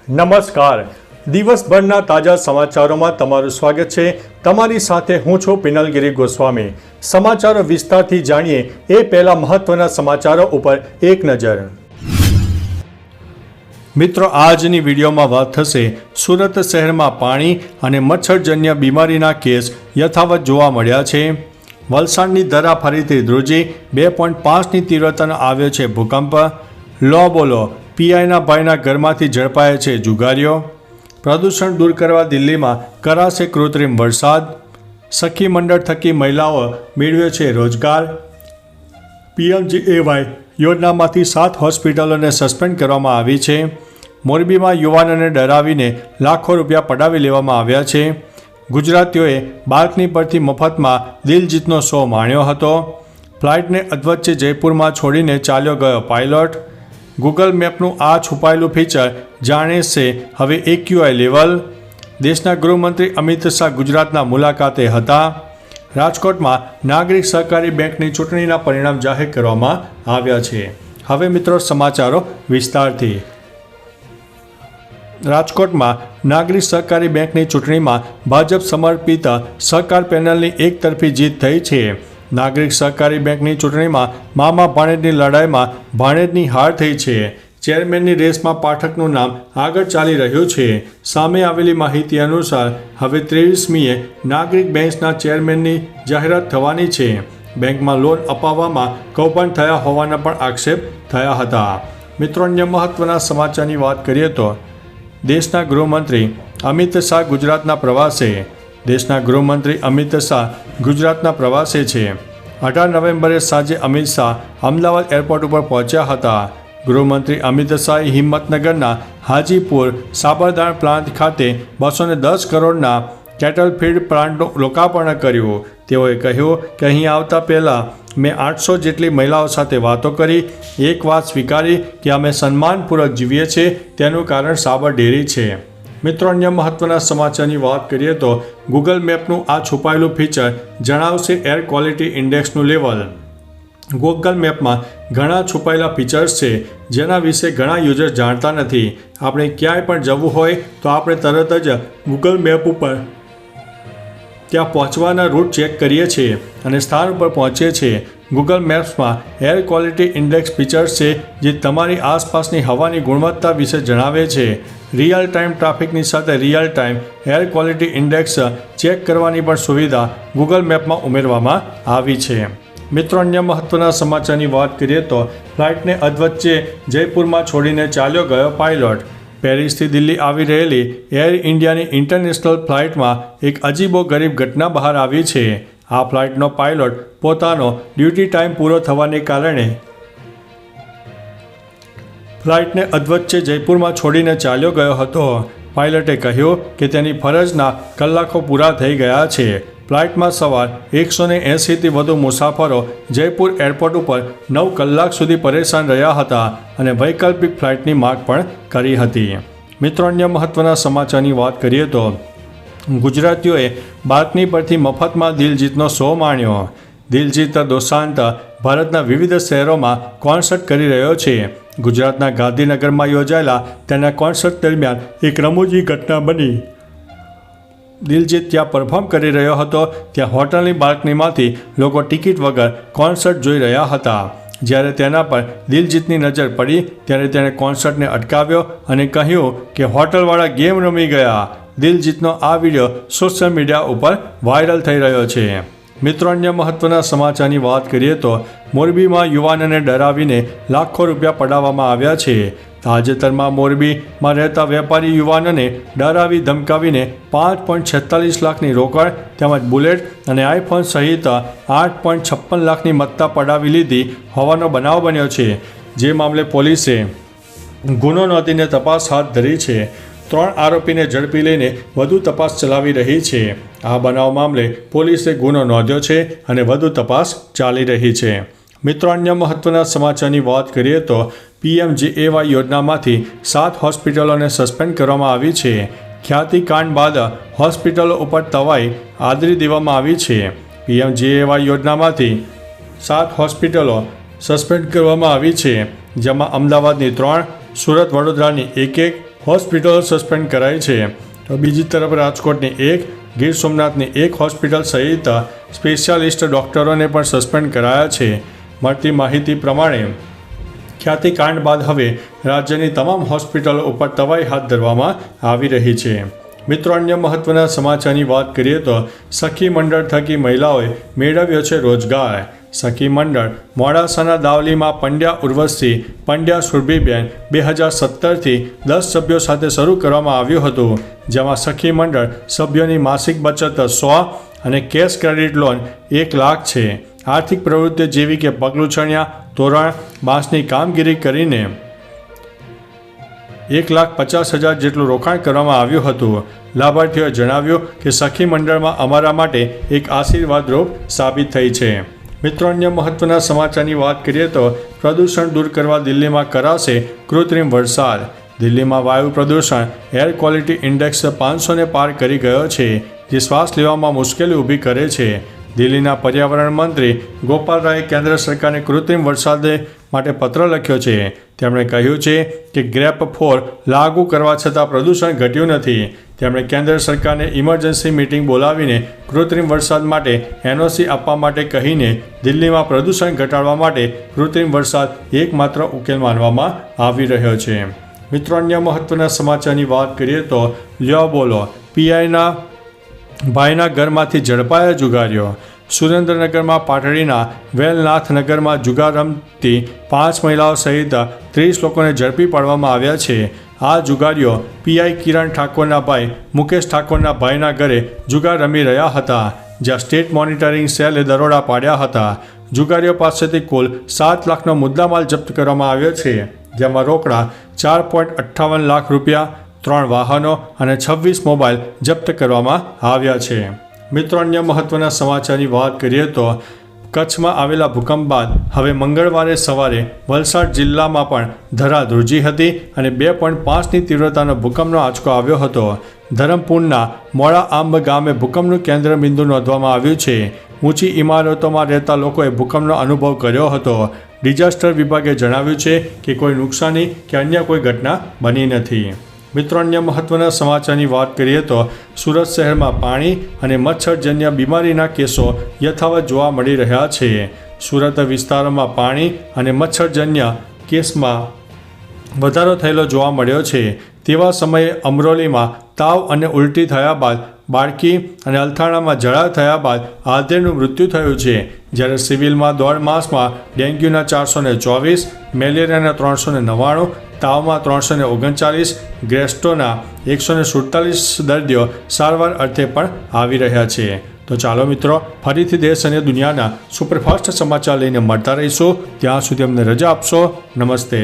નમસ્કાર. દિવસભરના તાજા સમાચારોમાં તમારું સ્વાગત છે. તમારી સાથે હું છું પિનલગીરી ગોસ્વામી. સમાચારો વિસ્તારથી જાણીએ એ પહેલા મહત્વના સમાચારો ઉપર એક નજર. મિત્રો, આજની વિડીયોમાં વાત થશે સુરત શહેરમાં પાણી અને મચ્છરજન્ય બીમારીના કેસ યથાવત જોવા મળ્યા છે. વલસાડની દરા ફરીથી ધ્રુજી 2.5ની તીવ્રતાનો આવ્યો છે ભૂકંપ. લો બોલો, પીઆઈના ભાઈના ઘરમાંથી ઝડપાયા છે જુગારીઓ. પ્રદૂષણ દૂર કરવા દિલ્હીમાં કરાશે કૃત્રિમ વરસાદ. સખી મંડળ થકી મહિલાઓ મેળવ્યો છે રોજગાર. પીએમજીએવાય યોજનામાંથી 7 હોસ્પિટલોને સસ્પેન્ડ કરવામાં આવી છે. મોરબીમાં યુવાનોને ડરાવીને લાખો રૂપિયા પડાવી લેવામાં આવ્યા છે. ગુજરાતીઓએ બાલ્કની પરથી મફતમાં દિલ જીતનો શો માણ્યો હતો. ફ્લાઇટને અધવચ્ચે જયપુરમાં છોડીને ચાલ્યો ગયો પાયલોટ. ગૂગલ મેપનું આ છુપાયેલું ફીચર જાણે છે હવે AQI લેવલ. દેશના ગૃહમંત્રી અમિત શાહ ગુજરાતના મુલાકાતે હતા. રાજકોટમાં નાગરિક સહકારી બેંકની ચૂંટણીના પરિણામ જાહેર કરવામાં આવ્યા છે. હવે મિત્રો સમાચારો વિસ્તારથી. રાજકોટમાં નાગરિક સહકારી બેંકની ચૂંટણીમાં ભાજપ સમર્પિત સહકાર પેનલની એકતરફી જીત થઈ છે. નાગરિક સહકારી બેંકની ચૂંટણીમાં મામા ભાણેજની લડાઈમાં ભાણેજની હાર થઈ છે. ચેરમેનની રેસમાં પાઠકનું નામ આગળ ચાલી રહ્યું છે. સામે આવેલી માહિતી અનુસાર હવે 23મીએ નાગરિક બેંકના ચેરમેનની જાહેરાત થવાની છે. બેંકમાં લોન અપાવવામાં કૌભાંડ થયા હોવાના પણ આક્ષેપ થયા હતા. મિત્રો, અન્ય મહત્વના સમાચારની વાત કરીએ તો દેશના ગૃહમંત્રી અમિત શાહ ગુજરાતના પ્રવાસે. દેશના ગૃહમંત્રી અમિત શાહ ગુજરાતના પ્રવાસે છે. 18 નવેમ્બરે સાંજે અમિત શાહ અમદાવાદ એરપોર્ટ ઉપર પહોંચ્યા હતા. ગૃહમંત્રી અમિત શાહે હિંમતનગરના હાજીપુર સાબરદાણ પ્લાન્ટ ખાતે 210 કરોડના કેટલ ફીડ પ્લાન્ટનું લોકાર્પણ કર્યું. તેઓએ કહ્યું કે અહીં આવતા પહેલાં મેં 800 જેટલી મહિલાઓ સાથે વાતો કરી. એક વાત સ્વીકારી કે અમે સન્માનપૂર્વક જીવીએ છીએ. તેનું કારણ સાબર ડેરી છે. મિત્રો, અન્ય મહત્વના સમાચારની વાત કરીએ તો ગૂગલ મેપનું આ છુપાયેલું ફીચર જણાવશે એર ક્વોલિટી ઇન્ડેક્સનું લેવલ. ગૂગલ મેપમાં ઘણા છુપાયેલા ફીચર્સ છે જેના વિશે ઘણા યુઝર્સ જાણતા નથી. આપણે ક્યાંય પણ જવું હોય તો આપણે તરત જ ગૂગલ મેપ ઉપર ત્યાં પહોંચવાના રૂટ ચેક કરીએ છીએ અને સ્થાન ઉપર પહોંચીએ છીએ. ગૂગલ મેપ્સમાં એર ક્વોલિટી ઇન્ડેક્સ ફીચર્સ છે જે તમારી આસપાસની હવાની ગુણવત્તા વિશે જણાવે છે. રિયલ ટાઈમ ટ્રાફિકની સાથે real time air quality index check કરવાની પણ સુવિધા ગૂગલ મેપમાં ઉમેરવામાં આવી છે. મિત્રો, અન્ય મહત્વના સમાચારની વાત કરીએ તો ફ્લાઇટને અધવચ્ચે જયપુરમાં છોડીને ચાલ્યો ગયો પાયલોટ. પેરિસથી દિલ્હી આવી રહેલી એર ઇન્ડિયાની ઇન્ટરનેશનલ ફ્લાઇટમાં એક અજીબો ગરીબ ઘટના બહાર આવી છે. આ ફ્લાઇટનો પાયલોટ પોતાનો ડ્યુટી ટાઈમ પૂરો થવાને કારણે ફ્લાઇટને અધવચ્ચે જયપુરમાં છોડીને ચાલ્યો ગયો હતો. પાયલટે કહ્યું કે તેની ફરજના કલાકો પૂરા થઈ ગયા છે. ફ્લાઇટમાં સવાર 180થી વધુ મુસાફરો જયપુર એરપોર્ટ ઉપર 9 કલાક સુધી પરેશાન રહ્યા હતા અને વૈકલ્પિક ફ્લાઇટની માંગ પણ કરી હતી. મિત્રો, અન્ય મહત્વના સમાચારની વાત કરીએ તો ગુજરાતીઓએ બાલ્કની પરથી મફતમાં દિલજીતનો શો માણ્યો. દિલજીત દોસાંત ભારતના વિવિધ શહેરોમાં કોન્સર્ટ કરી રહ્યો છે. ગુજરાતના ગાંધીનગરમાં યોજાયેલા તેના કોન્સર્ટ દરમિયાન એક રમૂજી ઘટના બની. દિલજીત ત્યાં પરફોર્મ કરી રહ્યો હતો. ત્યાં હોટલની બાલ્કનીમાંથી લોકો ટિકિટ વગર કોન્સર્ટ જોઈ રહ્યા હતા. જ્યારે તેના પર દિલજીતની નજર પડી ત્યારે તેણે કોન્સર્ટને અટકાવ્યો અને કહ્યું કે હોટલવાળા ગેમ રમી ગયા. દિલજીતનો આ વિડીયો સોશિયલ મીડિયા ઉપર વાયરલ થઈ રહ્યો છે. મિત્રો, અન્ય મહત્વના સમાચારની વાત કરીએ તો મોરબીમાં યુવાનોને ડરાવીને લાખો રૂપિયા પડાવવામાં આવ્યા છે. તાજેતરમાં મોરબીમાં રહેતા વેપારી યુવાનોને ડરાવી ધમકાવીને 5.46 લાખની રોકડ તેમજ બુલેટ અને આઈફોન સહિત 8.56 લાખની મત્તા પડાવી લીધી હોવાનો બનાવ બન્યો છે. જે મામલે પોલીસે ગુનો નોંધીને તપાસ હાથ ધરી છે. 3 આરોપીને ઝડપી લઈને વધુ તપાસ ચલાવી રહી છે. આ બનાવ મામલે પોલીસે ગુનો નોંધ્યો છે અને વધુ તપાસ ચાલી રહી છે. મિત્રો, અન્ય મહત્વના સમાચારની વાત કરીએ તો પીએમજીએવાય યોજનામાંથી 7 હોસ્પિટલોને સસ્પેન્ડ કરવામાં આવી છે. ખ્યાતિકાંડ બાદ હોસ્પિટલો ઉપર તવાઈ આદરી દેવામાં આવી છે. પીએમજીએવાય યોજનામાંથી 7 હોસ્પિટલો સસ્પેન્ડ કરવામાં આવી છે, જેમાં અમદાવાદની 3, સુરત વડોદરાની 1, હોસ્પિટલો સસ્પેન્ડ કરાઈ છે. તો બીજી તરફ રાજકોટની 1, ગીર સોમનાથની 1 હોસ્પિટલ સહિત સ્પેશિયાલિસ્ટ ડૉક્ટરોને પણ સસ્પેન્ડ કરાયા છે. મળતી માહિતી પ્રમાણે ખ્યાતિકાંડ બાદ હવે રાજ્યની તમામ હોસ્પિટલો ઉપર તવાઈ હાથ ધરવામાં આવી રહી છે. મિત્રો, અન્ય મહત્વના સમાચારની વાત કરીએ તો સખી મંડળ થકી મહિલાઓએ મેળવ્યો છે રોજગાર. સખી મંડળ મોડાસાના દાવલીમાં પંડ્યા ઉર્વશી, પંડ્યા સુરભીબેન 2017થી 10 સભ્યો સાથે શરૂ કરવામાં આવ્યું હતું, જેમાં સખી મંડળ સભ્યોની માસિક બચત 100 અને કેશ ક્રેડિટ લોન 1 લાખ છે. આર્થિક પ્રવૃત્તિઓ જેવી કે પગલુંછણિયા, તોરણ, બાંસની કામગીરી કરીને 1,50,000 જેટલું રોકાણ કરવામાં આવ્યું હતું. લાભાર્થીઓએ જણાવ્યું કે સખી મંડળમાં અમારા માટે એક આશીર્વાદરૂપ સાબિત થઈ છે. મિત્રો, અન્ય મહત્વના સમાચારની વાત કરીએ તો પ્રદૂષણ દૂર કરવા દિલ્હીમાં કરાશે કૃત્રિમ વરસાદ. દિલ્હીમાં વાયુ પ્રદૂષણ એર ક્વોલિટી ઇન્ડેક્સ 500ને પાર કરી ગયો છે, જે શ્વાસ લેવામાં મુશ્કેલી ઊભી કરે છે. દિલ્હીના પર્યાવરણ મંત્રી ગોપાલ રાયે કેન્દ્ર સરકારને કૃત્રિમ વરસાદ માટે પત્ર લખ્યો છે. તેમણે કહ્યું છે કે ગ્રેપ 4 લાગુ કરવા છતાં પ્રદૂષણ ઘટ્યું નથી. તેમણે કેન્દ્ર સરકારને ઇમરજન્સી મીટિંગ બોલાવીને કૃત્રિમ વરસાદ માટે NOC આપવા માટે કહીને દિલ્હીમાં પ્રદૂષણ ઘટાડવા માટે કૃત્રિમ વરસાદ એકમાત્ર ઉકેલ માનવામાં આવી રહ્યો છે. મિત્રો, અન્ય મહત્વના સમાચારની વાત કરીએ તો લ્યો બોલો, પીઆઈના ભાઈના ઘરમાંથી ઝડપાયા જુગારીઓ. સુરેન્દ્રનગરમાં પાટડીના વેલનાથનગરમાં જુગાર રમતી 5 મહિલાઓ સહિત 30 લોકોને ઝડપી પાડવામાં આવ્યા છે. આ જુગારીઓ પીઆઈ કિરણ ઠાકોરના ભાઈ મુકેશ ઠાકોરના ભાઈના ઘરે જુગાર રમી રહ્યા હતા, જ્યાં સ્ટેટ મોનિટરિંગ સેલે દરોડા પાડ્યા હતા. જુગારીઓ પાસેથી કુલ 7 લાખનો મુદ્દામાલ જપ્ત કરવામાં આવ્યો છે, જેમાં રોકડા 4.58 લાખ રૂપિયા, 3 વાહનો અને 26 મોબાઈલ જપ્ત કરવામાં આવ્યા છે. મિત્રો, અન્ય મહત્વના સમાચારની વાત કરીએ તો કચ્છમાં આવેલા ભૂકંપ બાદ હવે મંગળવારે સવારે વલસાડ જિલ્લામાં પણ ધરા ધ્રુજી હતી અને 2.5ની તીવ્રતાનો ભૂકંપનો આંચકો આવ્યો હતો. ધરમપુરના મોડા આંબ ગામે ભૂકંપનું કેન્દ્ર બિંદુ નોંધવામાં આવ્યું છે. ઊંચી ઇમારતોમાં રહેતા લોકોએ ભૂકંપનો અનુભવ કર્યો હતો. ડિઝાસ્ટર વિભાગે જણાવ્યું છે કે કોઈ નુકસાની કે અન્ય કોઈ ઘટના બની નથી. મિત્રો, અન્ય મહત્વના સમાચારની વાત કરીએ તો સુરત શહેરમાં પાણી અને મચ્છરજન્ય બીમારીના કેસો યથાવત જોવા મળી રહ્યા છે. સુરત વિસ્તારોમાં પાણી અને મચ્છરજન્ય કેસમાં વધારો થયેલો જોવા મળ્યો છે. તેવા સમયે અમરોલીમાં તાવ અને ઉલટી થયા બાદ બાળકી અને અલથાણામાં ઝાડા થયા બાદ આધેડનું મૃત્યુ થયું છે, જ્યારે સિવિલમાં 1.5 માસમાં ડેન્ગ્યુના 424, મેલેરિયાના 399, તાવમાં 339, ગ્રેસ્ટોના 147 દર્દીઓ સારવાર અર્થે પણ આવી રહ્યા છે. તો ચાલો મિત્રો, ફરીથી દેશ અને દુનિયાના સુપરફાસ્ટ સમાચાર લઈને મળતા રહીશું. ત્યાં સુધી અમને રજા આપશો. નમસ્તે.